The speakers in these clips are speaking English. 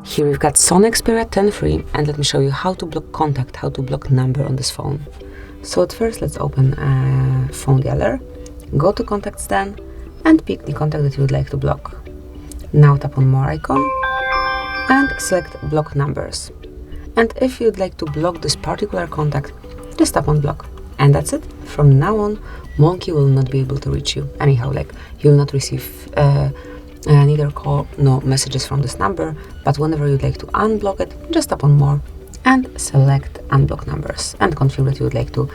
Here we've got SONY Xperia 10.3, and let me show you how to block contact, how to block number on this phone. So at first, let's open phone dialer, go to contacts then, and pick the contact that you would like to block. Now tap on more icon and select block numbers. And if you'd like to block this particular contact, just tap on block. And that's it. From now on, Monkey will not be able to reach you. Anyhow, like, you'll not receive neither call nor messages from this number, but whenever you'd like to unblock it, just tap on more and select unblock numbers and confirm that you would like to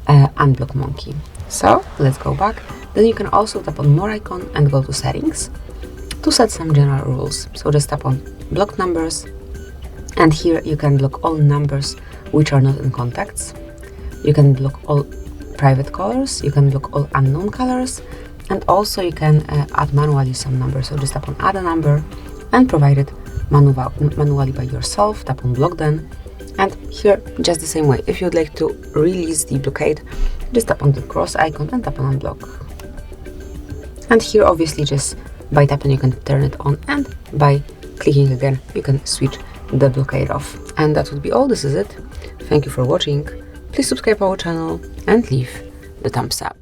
unblock Monkey. So let's go back. Then you can also tap on more icon and go to settings to set some general rules. So just tap on block numbers, and here you can block all numbers which are not in contacts. You can block all private callers, you can block all unknown callers, and also you can add manually some numbers. So just tap on add a number and provide it manually by yourself. Tap on block then. And here, just the same way, if you'd like to release the blockade, just tap on the cross icon and tap on unblock. And here, obviously, just by tapping you can turn it on, and by clicking again you can switch the blockade off. And that would be all. This is it. Thank you for watching. Please subscribe our channel and leave the thumbs up.